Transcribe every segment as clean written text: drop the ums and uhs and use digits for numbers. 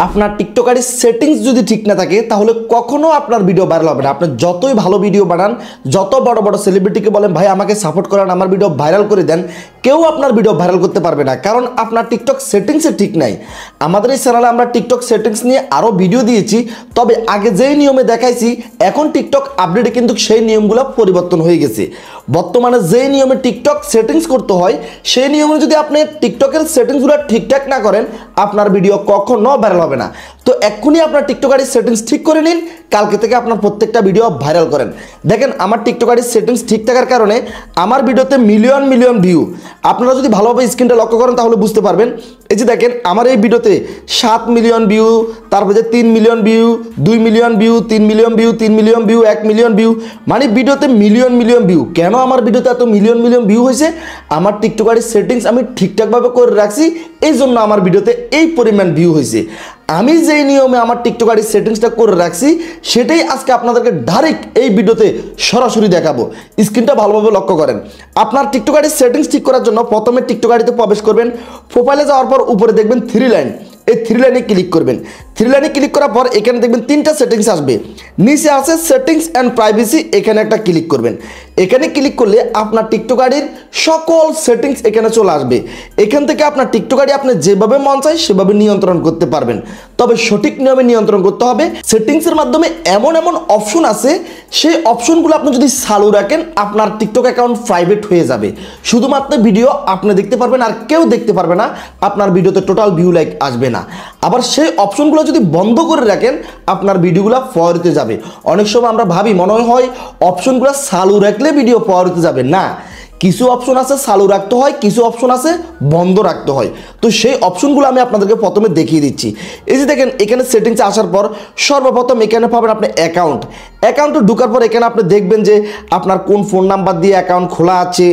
আপনার TikTok ID settings যদি ঠিক না থাকে তাহলে কখনো আপনার ভিডিও ভাইরাল হবে না। আপনি যতই ভালো ভিডিও বানান, যত বড় বড় সেলিব্রিটিকে বলেন ভাই আমাকে সাপোর্ট করেন, আমার ভিডিও ভাইরাল করে দেন, কেউ আপনার ভিডিও ভাইরাল করতে পারবে না, কারণ আপনার টিকটক সেটিংসে ঠিক নাই। আমাদের এই চ্যানেলে আমরা টিকটক সেটিংস নিয়ে আরও ভিডিও দিয়েছি, তবে আগে যেই নিয়মে দেখাইছি এখন টিকটক আপডেটে কিন্তু সেই নিয়মগুলো পরিবর্তন হয়ে গেছে। বর্তমানে যেই নিয়মে টিকটক সেটিংস করতে হয় সেই নিয়মে যদি আপনি টিকটকের সেটিংসগুলো ঠিকঠাক না করেন আপনার ভিডিও কখনো ভাইরাল হবে না। তো এক্ষুনি আপনার টিকটক আইডির সেটিংস ঠিক করে নিন, কালকে থেকে আপনার প্রত্যেকটা ভিডিও ভাইরাল করেন। দেখেন আমার টিকটক আইডির সেটিংস ঠিক থাকার কারণে আমার ভিডিওতে মিলিয়ন মিলিয়ন ভিউ। আপনারা যদি ভালোভাবে স্ক্রিনটা লক্ষ্য করেন তাহলে বুঝতে পারবেন। এই যে দেখেন আমার এই ভিডিওতে 7 মিলিয়ন ভিউ, তারপরে যে 3 million view, 2 million view, 3 million view, 3 million view, 1 million view, মানে ভিডিওতে মিলিয়ন মিলিয়ন ভিউ। কেন আমার ভিডিওতে এত মিলিয়ন মিলিয়ন ভিউ হয়েছে? আমার টিকটক আইডির সেটিংস আমি ঠিকঠাকভাবে করে রাখছি, এই জন্য আমার ভিডিওতে এই পরিমাণ ভিউ হয়েছে। আমি যেই নিয়মে আমার টিকটক আইডির সেটিংসটা করে রাখছি সেটাই আজকে আপনাদেরকে ডাইরেক্ট এই ভিডিওতে সরাসরি দেখাবো। স্ক্রিনটা ভালোভাবে লক্ষ্য করেন। আপনার টিকটক আইডির সেটিংস ঠিক করার জন্য প্রথমে টিকটক আইডিতে প্রবেশ করবেন। প্রোফাইলে যাওয়ার পর উপরে দেখবেন 3 লাইন, এই 3 লাইনে ক্লিক করবেন। 3 লাইনে ক্লিক করার পর এখানে দেখবেন 3টা সেটিংস আসবে, নিচে আছে সেটিংস অ্যান্ড প্রাইভেসি, এখানে একটা ক্লিক করবেন। এখানে ক্লিক করলে আপনার টিকটক আইডির সকল সেটিংস এখানে চলে আসবে। এখান থেকে আপনার টিকটক আইডি আপনি যেভাবে মন চায় সেভাবে নিয়ন্ত্রণ করতে পারবেন, তবে সঠিক নিয়মে নিয়ন্ত্রণ করতে হবে। সেটিংসের মাধ্যমে এমন এমন অপশন আছে, সেই অপশনগুলো আপনি যদি চালু রাখেন আপনার টিকটক অ্যাকাউন্ট প্রাইভেট হয়ে যাবে। শুধুমাত্র ভিডিও আপনি দেখতে পারবেন আর কেউ দেখতে পারবে না, আপনার ভিডিওতে টোটাল ভিউ লাইক আসবে না। আবার সেই অপশনগুলো যদি বন্ধ করে রাখেন আপনার ভিডিওগুলো ফরওয়ার্ডে যাবে। অনেক সময় আমরা ভাবি মনে হয় অপশনগুলো চালু রাখলে ভিডিও ফরওয়ার্ডে যাবে, না, কিছু অপশন আছে চালু রাখতে হয়, কিছু অপশন আছে বন্ধ রাখতে হয়। তো সেই অপশনগুলো আমি আপনাদেরকে প্রথমে দেখিয়ে দিচ্ছি। এই যে দেখেন এখানে সেটিংসে আসার পর সর্বপ্রথম এখানে পাবেন আপনি অ্যাকাউন্টে ঢোকার পর এখানে আপনি দেখবেন যে আপনার কোন ফোন নাম্বার দিয়ে অ্যাকাউন্ট খোলা আছে,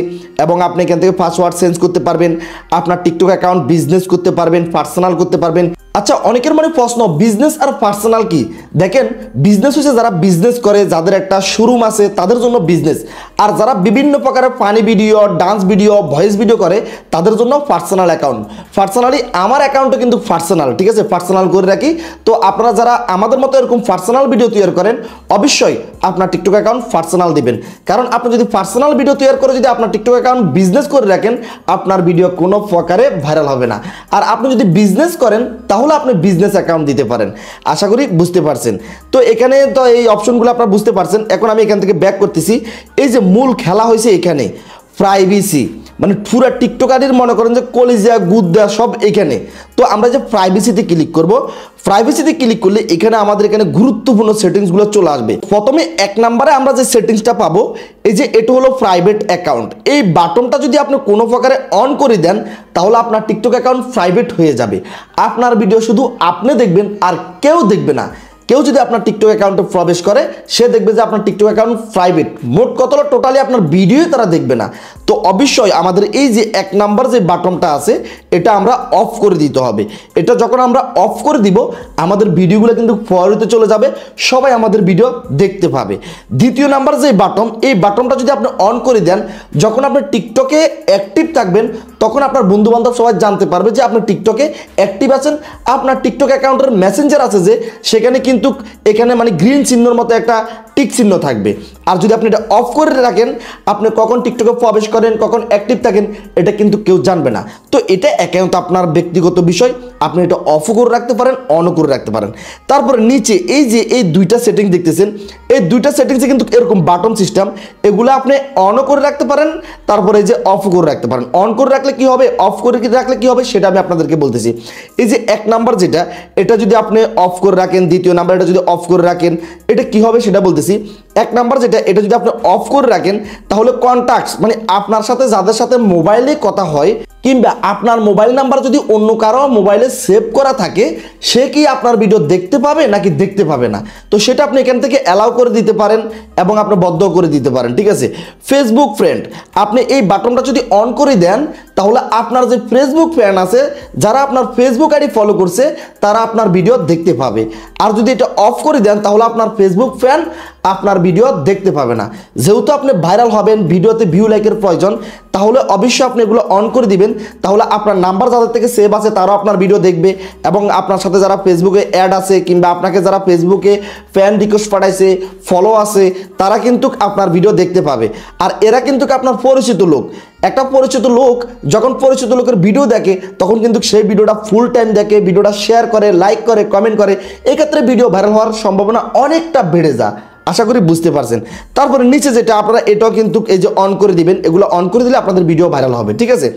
এবং আপনি এখান থেকে পাসওয়ার্ড চেঞ্জ করতে পারবেন। আপনার টিকটক অ্যাকাউন্ট বিজনেস করতে পারবেন, পার্সোনাল করতে পারবেন। আচ্ছা, অনেকের মনে প্রশ্ন বিজনেস আর পার্সোনাল কি? দেখেন বিজনেস হচ্ছে যারা বিজনেস করে, যাদের একটা শোরুম আছে তাদের জন্য বিজনেস, আর যারা বিভিন্ন প্রকারের funny video, dance video, voice video করে তাদের জন্য পার্সোনাল অ্যাকাউন্ট। পার্সোনালি আমার অ্যাকাউন্টও কিন্তু পার্সোনাল, ঠিক আছে, পার্সোনাল করে রাখি। তো আপনারা যারা আমাদের মতো এরকম পার্সোনাল ভিডিও তৈরি করেন অবশ্যই আপনার টিকটক অ্যাকাউন্ট পার্সোনাল দিবেন, কারণ আপনি যদি পার্সোনাল ভিডিও তৈরি করে যদি আপনার টিকটক অ্যাকাউন্ট বিজনেস করে রাখেন আপনার ভিডিও কোনো প্রকারে ভাইরাল হবে না। আর আপনি যদি বিজনেস করেন তাহলে আপনি বিজনেস অ্যাকাউন্ট দিতে পারেন। আশা করি বুঝতে পারছেন। তো এখানে তো এই অপশনগুলো আপনারা বুঝতে পারছেন। এখন আমি এখান থেকে ব্যাক করতেছি। এই যে মূল খেলা হয়েছে এখানে প্রাইভেসি, মানে পুরা টিকটক আইডির মনে করেন যে কলিজা গুদ্দা সব এখানে। তো আমরা যে প্রাইভেসিতে ক্লিক করব, প্রাইভেসিতে ক্লিক করলে এখানে আমাদের এখানে গুরুত্বপূর্ণ সেটিংসগুলো চলে আসবে। প্রথমে 1 নম্বরে আমরা যে সেটিংসটা পাবো, এই যে এটা হলো প্রাইভেট অ্যাকাউন্ট। এই বাটনটা যদি আপনি কোনো প্রকারে অন করে দেন তাহলে আপনার টিকটক অ্যাকাউন্ট প্রাইভেট হয়ে যাবে। আপনার ভিডিও শুধু আপনি দেখবেন আর কেউ দেখবে না। কেউ যদি আপনার টিকটক অ্যাকাউন্টে প্রবেশ করে সে দেখবে যে আপনার টিকটক অ্যাকাউন্ট প্রাইভেট, মোট কথা হলো টোটালি আপনার ভিডিওই তারা দেখবে না। তো অবশ্যই আমাদের এই যে 1 নাম্বার যে বাটনটা আছে এটা আমরা অফ করে দিতে হবে। এটা যখন আমরা অফ করে দিব আমাদের ভিডিওগুলো কিন্তু ফরওয়ার্ডে চলে যাবে, সবাই আমাদের ভিডিও দেখতে পাবে। দ্বিতীয় নাম্বার যে বাটন, এই বাটনটা যদি আপনি অন করে দেন, যখন আপনি টিকটকে অ্যাক্টিভ থাকবেন তখন আপনার বন্ধুবান্ধব সবাই জানতে পারবে যে আপনি টিকটকে অ্যাক্টিভ আছেন। আপনার টিকটক অ্যাকাউন্টের মেসেঞ্জার আছে যে সেখানে কিন্তু এখানে মানে গ্রিন চিহ্নর মতো একটা টিক চিহ্ন থাকবে। আর যদি আপনি এটা অফ করে রাখেন আপনি কখন টিকটকে প্রবেশ করেন, কখন অ্যাক্টিভ থাকেন এটা কিন্তু কেউ জানবে না। তো এটা একান্ত আপনার ব্যক্তিগত বিষয়, আপনি এটা অফও করে রাখতে পারেন, অনও করে রাখতে পারেন। তারপরে নিচে এই যে এই 2টা সেটিং দেখতেছেন, এই 2টা সেটিংসে কিন্তু এরকম বাটন সিস্টেম, এগুলো আপনি অনও করে রাখতে পারেন, তারপরে এই যে অফও করে রাখতে পারেন। অন করে রাখলে কি হবে, অফ করে রাখলে কি হবে সেটা আমি আপনাদেরকে বলতেছি। এই যে 1 নাম্বার যেটা, এটা যদি আপনি অফ করে রাখেন, দ্বিতীয় নাম্বার এটা যদি অফ করে রাখেন, এটা কি হবে সেটা বলতেছি। 1 নাম্বার যেটা, এটা যদি আপনি অফ করে রাখেন তাহলে কন্টাক্টস, মানে আপনার সাথে যাদের সাথে মোবাইলে কথা হয় কিংবা আপনার মোবাইল নাম্বার যদি অন্য কারো মোবাইলে সেভ করা থাকে সে কি আপনার ভিডিও দেখতে পাবে নাকি দেখতে পাবে না, তো সেটা আপনি এখান থেকে অ্যালাউ করে দিতে পারেন এবং আপনি বন্ধ করে দিতে পারেন, ঠিক আছে। ফেসবুক ফ্রেন্ড, আপনি এই বাটনটা যদি অন করে দেন তাহলে আপনার যে ফেসবুক ফ্যান আছে যারা আপনার ফেসবুক আইডি ফলো করছে তারা আপনার ভিডিও দেখতে পাবে। আর যদি এটা অফ করে দেন তাহলে আপনার ফেসবুক ফ্যান আপনার ভিডিও দেখতে পাবে না। যেহেতু আপনি ভাইরাল হবেন, ভিডিওতে ভিউ লাইকের প্রয়োজন, তাহলে অবশ্যই আপনি এগুলো অন করে দিবেন। তাহলে আপনার নাম্বার যাদের থেকে সেভ আছে তারাও আপনার ভিডিও দেখবে, এবং আপনার সাথে যারা ফেসবুকে অ্যাড আছে কিংবা আপনাকে যারা ফেসবুকে ফ্যান রিকোয়েস্ট পাঠাইছে, ফলো আছে, তারা কিন্তু আপনার ভিডিও দেখতে পাবে। আর এরা কিন্তু আপনার পরিচিত লোক। একটা পরিচিত লোক যখন পরিচিত লোকের ভিডিও দেখে তখন কিন্তু সেই ভিডিওটা ফুল টাইম দেখে, ভিডিওটা শেয়ার করে, লাইক করে, কমেন্ট করে। এক্ষেত্রে ভিডিও ভাইরাল হওয়ার সম্ভাবনা অনেকটা বেড়ে যায়। আশা করি বুঝতে পারছেন। তারপরে নিচে যেটা আপনারা এটাও কিন্তু এই যে অন করে দিবেন, এগুলো অন করে দিলে আপনাদের ভিডিও ভাইরাল হবে, ঠিক আছে।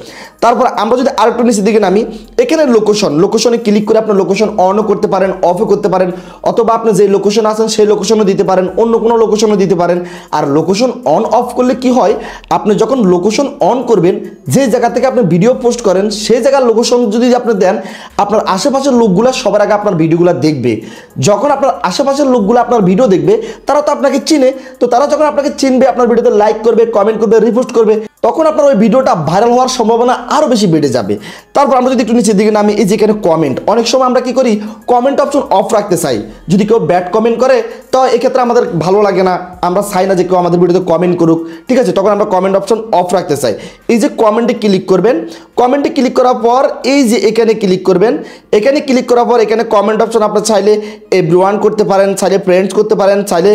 তারপর আমরা যদি আরেকটু নিচের দিকে নামি, এখানে লোকেশনে ক্লিক করে আপনার লোকেশন অনও করতে পারেন, অফও করতে পারেন, অথবা আপনি যে লোকেশন আছেন সেই লোকেশনও দিতে পারেন, অন্য কোনো লোকেশনও দিতে পারেন। আর লোকেশন অন অফ করলে কি হয়, আপনি যখন লোকেশন অন করবেন, যে জায়গা থেকে আপনি ভিডিও পোস্ট করেন সেই জায়গার লোকেশন যদি আপনি দেন, আপনার আশেপাশের লোকগুলো সবার আগে আপনার ভিডিওগুলো দেখবে। যখন আপনার আশেপাশের লোকগুলো আপনার ভিডিও দেখবে, তারা তো আপনাকে চিনে, তো তারা যখন আপনাকে চিনবে, আপনার ভিডিওতে লাইক করবে, কমেন্ট করবে, রিপোস্ট করবে, তখন আপনার ওই ভিডিওটা ভাইরাল হওয়ার সম্ভাবনা আরও বেশি বেড়ে যাবে। তারপর আমরা যদি একটু নিচের দিকে নামি, এই যে এখানে কমেন্ট, অনেক সময় আমরা কি করি, কমেন্ট অপশন অফ রাখতে চাই। যদি কেউ ব্যাড কমেন্ট করে তো এক্ষেত্রে আমাদের ভালো লাগে না, আমরা চাই না যে কেউ আমাদের ভিডিওতে কমেন্ট করুক, ঠিক আছে, তখন আমরা কমেন্ট অপশন অফ রাখতে চাই। এই যে কমেন্টে ক্লিক করবেন, কমেন্টে ক্লিক করার পর এই যে এখানে ক্লিক করবেন, এখানে ক্লিক করার পর এখানে কমেন্ট অপশন আপনার চাইলে এভরিওয়ান করতে পারেন, চাইলে ফ্রেন্ডস করতে পারেন, চাইলে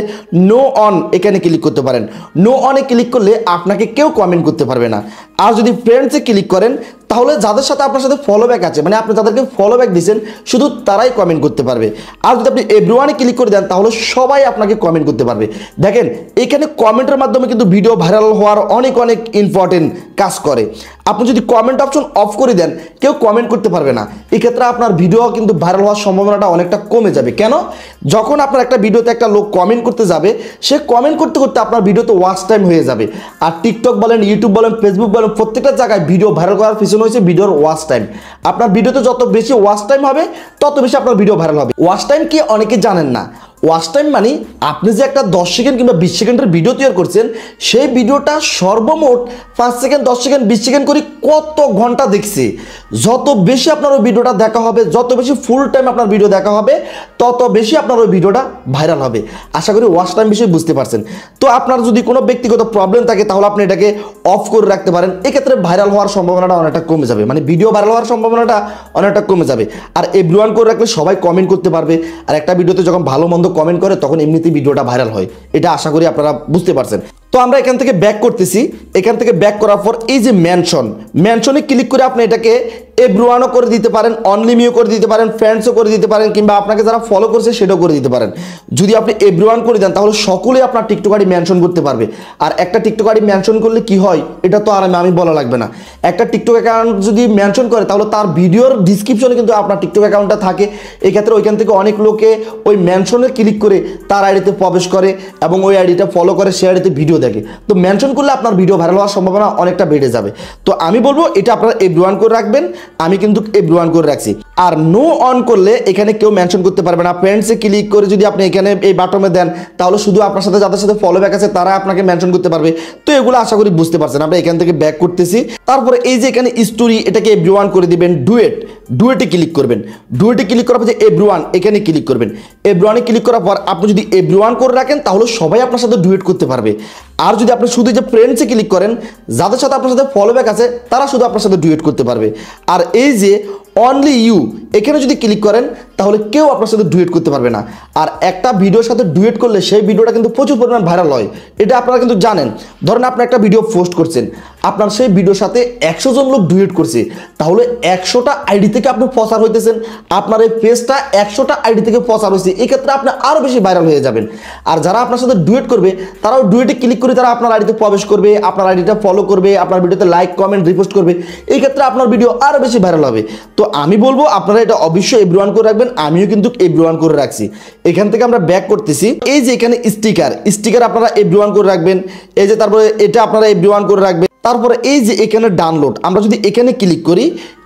নো অন এখানে ক্লিক করতে পারেন। নো অনে ক্লিক করলে আপনাকে কেউ কমেন্ট করতে পারবে না। আর যদি ফ্রেন্ডসে ক্লিক করেন, তাহলে যাদের সাথে আপনার সাথে ফলো ব্যাক আছে, মানে আপনি যাদেরকে ফলো ব্যাক দিয়েছেন শুধু তারাই কমেন্ট করতে পারবে। আর যদি আপনি এভরিওয়ানে ক্লিক করে দেন, তাহলে সবাই আপনাকে কমেন্ট করতে পারবে। দেখেন এখানে কমেন্টের মাধ্যমে কিন্তু ভিডিও ভাইরাল হওয়ার অনেক অনেক ইম্পর্টেন্ট কাজ করে। আপনি যদি কমেন্ট অপশন অফ করে দেন, কেউ কমেন্ট করতে পারবে না। এক্ষেত্রে আপনার ভিডিও কিন্তু ভাইরাল হওয়ার সম্ভাবনাটা অনেকটা কমে যাবে। কেন? যখন আপনার একটা ভিডিওতে একটা লোক কমেন্ট করতে যাবে, সে কমেন্ট করতে করতে আপনার ভিডিওতে ওয়াচ টাইম হয়ে যাবে। আর টিকটক বলেন, ইউটিউব বলেন, ফেসবুক বলেন, প্রত্যেকটা জায়গায় ভিডিও ভাইরাল করার পিছনে হচ্ছে ভিডিওর ওয়াচ টাইম। আপনার ভিডিওতে যত বেশি ওয়াচ টাইম হবে, তত বেশি আপনার ভিডিও ভাইরাল হবে। ওয়াচ টাইম কি অনেকে জানেন না। ওয়াচ টাইম মানে আপনি যে একটা 10 সেকেন্ড কিংবা 20 সেকেন্ডের ভিডিও তৈরি করছেন, সেই ভিডিওটা সর্বমোট 5 সেকেন্ড, 10 সেকেন্ড, 20 সেকেন্ড করে কত ঘন্টা দেখছে। যত বেশি আপনার ওই ভিডিওটা দেখা হবে, যত বেশি ফুল টাইম আপনার ভিডিও দেখা হবে, তত বেশি আপনার ওই ভিডিওটা ভাইরাল হবে। আশা করি ওয়াচ টাইম বিষয়ে বুঝতে পারছেন। তো আপনার যদি কোনো ব্যক্তিগত প্রবলেম থাকে, তাহলে আপনি এটাকে অফ করে রাখতে পারেন। এক্ষেত্রে ভাইরাল হওয়ার সম্ভাবনাটা অনেকটা কমে যাবে, মানে ভিডিও ভাইরাল হওয়ার সম্ভাবনাটা অনেকটা কমে যাবে। আর এভরিওয়ান করে রাখলে সবাই কমেন্ট করতে পারবে। আর একটা ভিডিওতে যখন ভালো মন্দ কমেন্ট করে, তখন এমনিতেই ভিডিওটা ভাইরাল হয়। এটা আশা করি আপনারা বুঝতে পারছেন। তো আমরা এখান থেকে ব্যাক করতেছি। এখান থেকে ব্যাক করার পর এই যে মেনশনে ক্লিক করে আপনি এটাকে এভরিওয়ানও করে দিতে পারেন, অনলি মিও করে দিতে পারেন, ফ্রেন্ডসও করে দিতে পারেন, কিংবা আপনাকে যারা ফলো করছে সেটাও করে দিতে পারেন। যদি আপনি এভরিওয়ান করে দেন, তাহলে সকলেই আপনার টিকটক আইডি মেনশন করতে পারবে। আর একটা টিকটক আইডি মেনশন করলে কি হয়, এটা তো আর আমি বলা লাগবে না। একটা টিকটক অ্যাকাউন্ট যদি মেনশন করে, তাহলে তার ভিডিওর ডিসক্রিপশনে কিন্তু আপনার টিকটক অ্যাকাউন্টটা থাকে। এক্ষেত্রে ওইখান থেকে অনেক লোকে ওই মেনশনে ক্লিক করে তার আইডিতে প্রবেশ করে এবং ওই আইডিটা ফলো করে, সে আইডিতে ভিডিও দেখে। তো মেনশন করলে আপনার ভিডিও ভাইরাল হওয়ার সম্ভাবনা অনেকটা বেড়ে যাবে। তো আমি বলবো এটা আপনারা এভরিওয়ান করে রাখবেন। আমি কিন্তু এভরিওয়ান করে রাখছি। আর নো অন করলে এখানে কেউ মেনশন করতে পারবে না। ফ্রেন্ডসে ক্লিক করে যদি আপনি এখানে এই বাটনে দেন, তাহলে শুধু আপনার সাথে যাদের সাথে ফলো ব্যাক আছে তারা আপনাকে মেনশন করতে পারবে। তো এগুলো আশা করি বুঝতে পারছেন। আমরা এখান থেকে ব্যাক করতেছি। তারপরে এই যে এখানে স্টোরি, এটাকে এভরিওয়ান করে দিবেন। ডুয়েটে ক্লিক করবেন। ডুয়েটে ক্লিক করার পর যে এভরিওয়ান, এখানে ক্লিক করবেন। এভরিওয়ানে ক্লিক করার পর আপনি যদি এভরিওয়ান করে রাখেন, তাহলে সবাই আপনার সাথে ডুয়েট করতে পারবে। আর যদি আপনি শুধু যে ফ্রেন্ডসে ক্লিক করেন, যাদের সাথে আপনার সাথে ফলো ব্যাক আছে তারা শুধু আপনার সাথে ডুয়েট করতে পারবে। আর এই যে অনলি ইউ, এখানে যদি ক্লিক করেন, তাহলে কেউ আপনার সাথে ডুয়েট করতে পারবে না। আর একটা ভিডিওর সাথে ডুয়েট করলে সেই ভিডিওটা কিন্তু প্রচুর পরিমাণ ভাইরাল হয়। এটা আপনারা কিন্তু জানেন। ধরেন আপনি একটা ভিডিও পোস্ট করছেন, আপনার সেই ভিডিওর সাথে 100 জন লোক ডুয়েট করছে, তাহলে 100টা আইডি থেকে আপনি প্রচার হইতেছেন। আপনার এই পেজটা 100টা আইডি থেকে প্রচার হয়েছে, এক্ষেত্রে আপনি আরও বেশি ভাইরাল হয়ে যাবেন। আর যারা আপনার সাথে ডুয়েট করবে, তারাও ডুয়েটে ক্লিক করে তারা আপনার আইডিতে প্রবেশ করবে, আপনার আইডিটা ফলো করবে, আপনার ভিডিওতে লাইক, কমেন্ট, রিপোস্ট করবে। এই ক্ষেত্রে আপনার ভিডিও আরও বেশি ভাইরাল হবে। তো আমি বলবো আপনারা এটা অবশ্যই এভরিওয়ান করে রাখবেন। আমিও কিন্তু এভরিওয়ান করে রাখছি। এখান থেকে আমরা ব্যাক করতেছি। এই যে এখানে স্টিকার আপনারা এভরিওয়ান করে রাখবেন। এই যে তারপরে এটা আপনারা এভরিওয়ান করে রাখবেন। তারপরে এই যে এখানে ডাউনলোড, আমরা যদি এখানে ক্লিক করি,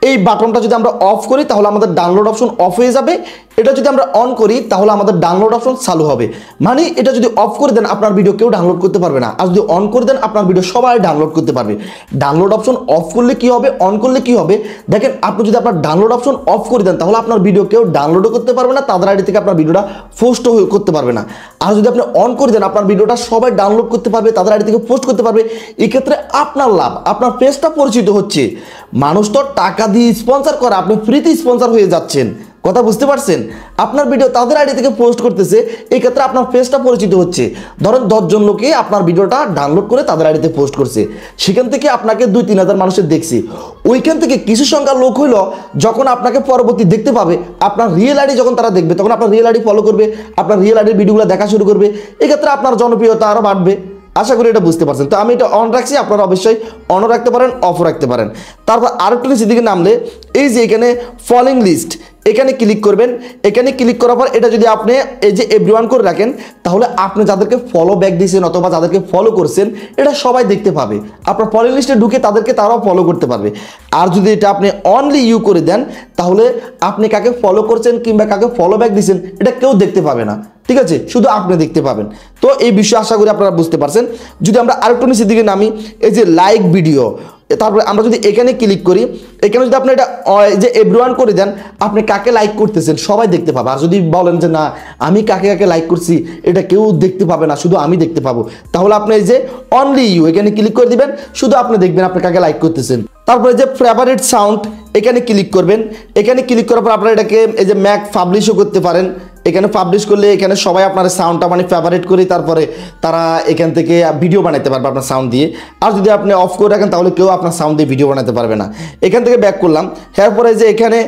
এই বাটনটা যদি আমরা অফ করি তাহলে আমাদের ডাউনলোড অপশন অফ হয়ে যাবে। এটা যদি আমরা অন করি তাহলে আমাদের ডাউনলোড অপশন চালু হবে। মানে এটা যদি অফ করে দেন আপনার ভিডিও কেউ ডাউনলোড করতে পারবে না, আর যদি অন করে দেন আপনার ভিডিও সবাই ডাউনলোড করতে পারবে। ডাউনলোড অপশন অফ করলে কি হবে, অন করলে কি হবে, দেখেন আপনি যদি আপনার ডাউনলোড অপশন অফ করে দেন তাহলে আপনার ভিডিও কেউ ডাউনলোডও করতে পারবে না, তাদের আইডি থেকে আপনার ভিডিওটা পোস্টও করতে পারবে না। আর যদি আপনি অন করে দেন আপনার ভিডিওটা সবাই ডাউনলোড করতে পারবে, তাদের আইডি থেকে পোস্ট করতে পারবে। এক্ষেত্রে আপনার লাভ, আপনার পেজটা পরিচিত হচ্ছে। মানুষ তো টাকা দিয়ে স্পন্সর করে, আপনি ফ্রিতে স্পন্সর হয়ে যাচ্ছেন। কথা বুঝতে পারছেন? আপনার ভিডিও তাদের আইডি থেকে পোস্ট করতেছে, এই ক্ষেত্রে আপনার পেজটা পরিচিত হচ্ছে। ধরেন 10 জন লোকে আপনার ভিডিওটা ডাউনলোড করে তাদের আইডিতে পোস্ট করছে, সেখান থেকে আপনাকে 2-3 হাজার মানুষের দেখছে। ওইখান থেকে কিছু সংখ্যা লোক হইল যখন আপনাকে পরবর্তী দেখতে পাবে, আপনার রিয়েল আইডি যখন তারা দেখবে তখন আপনার রিয়েল আইডি ফলো করবে, আপনার রিয়েল আইডির ভিডিওগুলো দেখা শুরু করবে। এক্ষেত্রে আপনার জনপ্রিয়তা আরও বাড়বে। আশা করি এটা বুঝতে পারছেন। তো আমি এটা অন রাখছি, আপনারা অবশ্যই অনও রাখতে পারেন, অফও রাখতে পারেন। তারপর আরেকটু নিচের দিকে নামলে এই যে এখানে ফলোইং লিস্ট, এখানে ক্লিক করবেন। এখানে ক্লিক করার পর এটা যদি আপনি এই যে এভরিওয়ান করে রাখেন তাহলে আপনি যাদেরকে ফলো ব্যাক দিয়েছেন অথবা যাদেরকে ফলো করছেন এটা সবাই দেখতে পাবে। আপনার ফলোইং লিস্টে ঢুকে তারাও ফলো করতে পারবে। আর যদি এটা আপনি অনলি ইউ করে দেন তাহলে আপনি কাকে ফলো করছেন কিংবা কাকে ফলো ব্যাক দিয়েছেন এটা কেউ দেখতে পাবে না, ঠিক আছে, শুধু আপনি দেখতে পাবেন। তো এই বিষয়ে আশা করি আপনারা বুঝতে পারছেন। যদি আমরা আরেকটু নিচের দিকে নামি, এই যে লাইক ভিডিও, তারপরে আমরা যদি এখানে ক্লিক করি, এখানে যদি আপনি এটা যে এভরিওয়ান করে দেন আপনি কাকে লাইক করতেছেন সবাই দেখতে পাবে। আর যদি বলেন যে না আমি কাকে কাকে লাইক করছি এটা কেউ দেখতে পাবে না, শুধু আমি দেখতে পাবো, তাহলে আপনি এই যে অনলি ইউ এখানে ক্লিক করে দিবেন, শুধু আপনি দেখবেন আপনি কাকে লাইক করতেছেন। তারপরে যে ফেভারিট সাউন্ড এখানে ক্লিক করবেন। এখানে ক্লিক করার পর আপনারা এটাকে এই যে ম্যাক পাবলিশও করতে পারেন। এখানে পাবলিশ করলে এখানে সবাই আপনার সাউন্ডটা মানে ফেভারিট করে তারপরে তারা এখান থেকে ভিডিও বানাতে পারবে আপনার সাউন্ড দিয়ে। আর যদি আপনি অফ করে রাখেন তাহলে কেউ আপনার সাউন্ড দিয়ে ভিডিও বানাতে পারবে না। এখান থেকে ব্যাক করলাম, এরপরে যে এখানে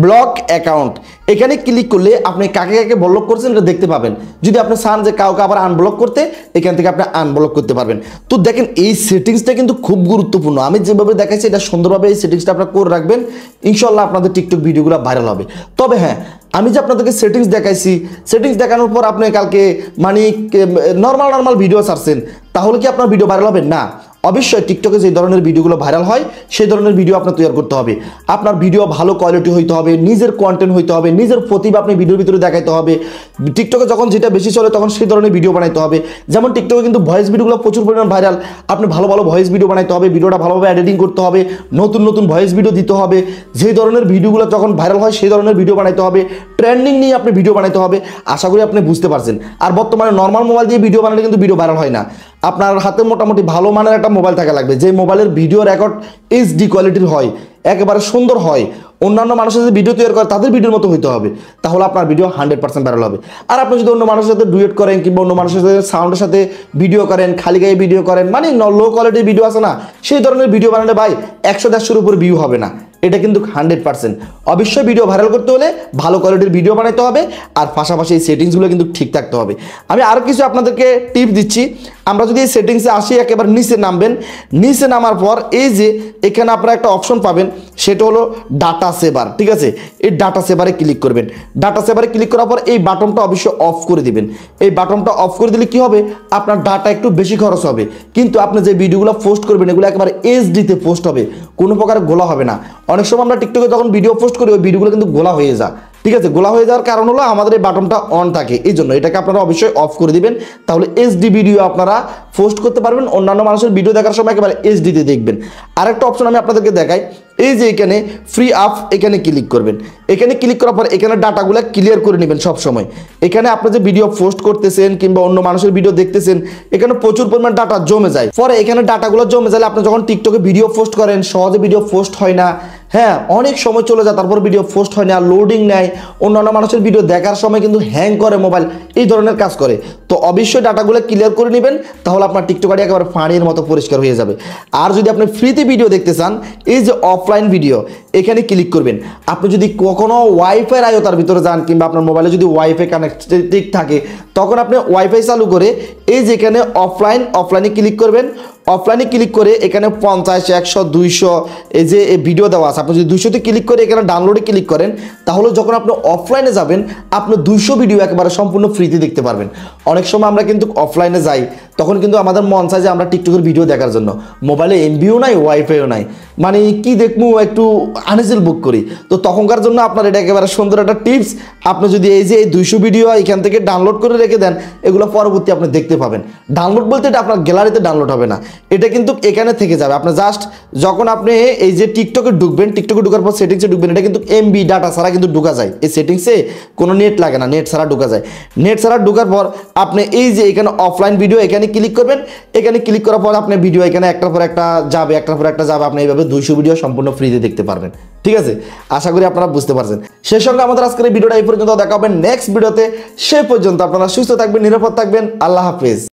ব্লক অ্যাকাউন্ট, এখানে ক্লিক করলে আপনি কাকে কাকে ব্লক করছেন এটা দেখতে পাবেন। যদি আপনি চান যে কাউকে আবার আনব্লক করতে এখান থেকে আপনি আনব্লক করতে পারবেন। তো দেখেন এই সেটিংসটা কিন্তু খুব গুরুত্বপূর্ণ। আমি যেভাবে দেখাচ্ছি এটা সুন্দরভাবে এই সেটিংসটা আপনারা করে রাখবেন, ইনশাল্লাহ আপনাদের টিকটক ভিডিওগুলো ভাইরাল হবে। তবে হ্যাঁ, আমি যে আপনাদেরকে সেটিংস দেখাইছি, সেটিংস দেখানোর পর আপনি কালকে মানে নর্মাল ভিডিও ছাড়ছেন, তাহলে কি আপনার ভিডিও ভাইরাল হবে? না, অবশ্যই টিকটকে যে ধরনের ভিডিওগুলো ভাইরাল হয় সেই ধরনের ভিডিও আপনার তৈরি করতে হবে। আপনার ভিডিও ভালো কোয়ালিটি হইতে হবে, নিজের কন্টেন্ট হইতে হবে, নিজের প্রতিভা আপনি ভিডিওর ভিতরে দেখাইতে হবে। টিকটকে যখন যেটা বেশি চলে তখন সেই ধরনের ভিডিও বানাইতে হবে। যেমন টিকটকে কিন্তু ভয়েস ভিডিওগুলো প্রচুর পরিমাণ ভাইরাল, আপনি ভালো ভালো ভয়েস ভিডিও বানাইতে হবে, ভিডিওটা ভালোভাবে এডিটিং করতে হবে, নতুন ভয়েস ভিডিও দিতে হবে। যে ধরনের ভিডিওগুলো যখন ভাইরাল হয় সেই ধরনের ভিডিও বানাইতে হবে, ট্রেন্ডিং নিয়ে আপনি ভিডিও বানাইতে হবে। আশা করি আপনি বুঝতে পারছেন। আর বর্তমানে নর্মাল মোবাইল দিয়ে ভিডিও বানালে কিন্তু ভিডিও ভাইরাল হয় না। আপনার হাতে মোটামুটি ভালো মানের একটা মোবাইল থাকা লাগবে, যে মোবাইলের ভিডিও রেকর্ড এইচডি কোয়ালিটির হয়, একেবারে সুন্দর হয়, অন্যান্য মানুষের যে ভিডিও তৈরি করে তাদের ভিডিওর মতো হইতে হবে, তাহলে আপনার ভিডিও 100% ভাইরাল হবে। আর আপনি যদি অন্য মানুষের সাথে ডুয়েট করেন কিংবা অন্য মানুষের সাথে সাউন্ডের সাথে ভিডিও করেন, খালি গায়ে ভিডিও করেন, মানে লো কোয়ালিটির ভিডিও আছে না, সেই ধরনের ভিডিও বানালে ভাই 100-150-এর উপর ভিউ হবে না। এটা কিন্তু 100%। অবশ্যই ভিডিও ভাইরাল করতে হলে ভালো কোয়ালিটির ভিডিও বানাইতে হবে, আর পাশাপাশি এই সেটিংসগুলো কিন্তু ঠিক থাকতে হবে। আমি আরও কিছু আপনাদেরকে টিপস দিচ্ছি। আমরা যদি এই সেটিংসে আসি, একেবারে নিচে নামবেন, নিচে নামার পর এই যে এখানে আপনারা একটা অপশন পাবেন, সেটা হলো ডাটা সেভার, ঠিক আছে। এই ডাটা সেভারে ক্লিক করবেন। ডাটা সেভারে ক্লিক করার পর এই বাটনটা অবশ্যই অফ করে দিবেন। এই বাটনটা অফ করে দিলে কি হবে, আপনার ডাটা একটু বেশি খরচ হবে, কিন্তু আপনি যে ভিডিওগুলো পোস্ট করবেন এগুলো একেবারে এইচডিতে পোস্ট হবে, কোনো প্রকার গোলা হবে না। অনেক সময় আমরা টিকটকে যখন ভিডিও পোস্ট করি ওই ভিডিওগুলো কিন্তু গোলা হয়ে যায়, ঠিক আছে। গোলা হয়ে যাওয়ার কারণ হলো আমাদের এই বাটনটা অন থাকে, এই জন্য এটাকে আপনারা অবশ্যই অফ করে দিবেন। তাহলে এইচডি ভিডিও আপনারা পোস্ট করতে পারবেন, অন্যান্য মানুষের ভিডিও দেখার সময় একেবারে এইচডিতে দেখবেন। আরেকটা অপশন আমি আপনাদেরকে দেখাই, এই যে এখানে ফ্রি আপ, এখানে ক্লিক করবেন। এখানে ক্লিক করার পর এখানে ডাটাগুলো ক্লিয়ার করে নেবেন সব সময়। এখানে আপনি যে ভিডিও পোস্ট করতেছেন কিংবা অন্য মানুষের ভিডিও দেখতেছেন, এখানে প্রচুর পরিমাণ ডাটা জমে যায়। পরে এখানে ডাটাগুলো জমে যায়, আপনি যখন টিকটকে ভিডিও পোস্ট করেন সহজে ভিডিও পোস্ট হয় না, হ্যাঁ অনেক সময় চলে যায়, তারপর ভিডিও পোস্ট হয় না, লোডিং নেয়, অন্যান্য মানুষের ভিডিও দেখার সময় কিন্তু হ্যাং করে মোবাইল, এই ধরনের কাজ করে। তো অবশ্যই ডাটাগুলো ক্লিয়ার করে নেবেন, তাহলে আপনার টিকটক আইডি একেবারে পানির মতো পরিষ্কার হয়ে যাবে। আর যদি আপনি ফ্রিতে ভিডিও দেখতে চান, এই যে অফলাইন ভিডিও, এখানে ক্লিক করবেন। আপনি যদি কখনো ওয়াইফাই আয়তার ভিতরে যান কিংবা আপনার মোবাইলে যদি ওয়াইফাই কানেক্টেড থাকে, তখন আপনি ওয়াইফাই চালু করে এই যে এখানে অফলাইনে ক্লিক করবেন। অফলাইনে ক্লিক করে এখানে 50, 100, 200 এই যে ভিডিও দেওয়া আছে। আপনি যদি 200তে ক্লিক করে এখানে ডাউনলোডে ক্লিক করেন, তাহলে যখন আপনি অফলাইনে যাবেন আপনি 200 ভিডিও একেবারে সম্পূর্ণ ফ্রিতে দেখতে পারবেন। অনেক সময় আমরা কিন্তু অফলাইনে যাই, তখন কিন্তু আমাদের মন চায় যে আমরা টিকটকের ভিডিও দেখার জন্য, মোবাইলে এমবিও নাই, ওয়াইফাইও নাই, মানে কি দেখবো, একটু আনইজিল বুক করি। তো তখনকার জন্য আপনার এটা একেবারে সুন্দর একটা টিপস। আপনি যদি এই যে এই 200 ভিডিও এখান থেকে ডাউনলোড করে রেখে দেন, এগুলো পরবর্তী আপনি দেখতে পাবেন। ডাউনলোড বলতে এটা আপনার গ্যালারিতে ডাউনলোড হবে না, এটা কিন্তু এখানে থেকে যাবে। আপনি জাস্ট যখন আপনি এই যে টিকটকে ঢুকবেন, টিকটকে ঢুকার পর সেটিংসে ঢুকবেন, এটা কিন্তু এমবি ডাটা ছাড়া কিন্তু ঢুকা যায়। এই সেটিংসে কোনো নেট লাগে না, নেট ছাড়া ঢুকা যায়। নেট ছাড়া ঢুকার পর আপনি এই যে এখানে অফলাইন ভিডিও এখানে ক্লিক করবেন। এখানে ক্লিক করার পর আপনি ভিডিও এখানে একটার পর একটা যাবে, আপনি এইভাবে 200 ভিডিও সম্পূর্ণ ফ্রিতে দেখতে পারবেন। ঠিক আছে, আশা করি আপনারা বুঝতে পারছেন। সেই সঙ্গে আমাদের আজকের এই ভিডিওটা এই পর্যন্ত, দেখা হবে নেক্সট ভিডিওতে। সেই পর্যন্ত আপনারা সুস্থ থাকবেন, নিরাপদ থাকবেন। আল্লাহ হাফেজ।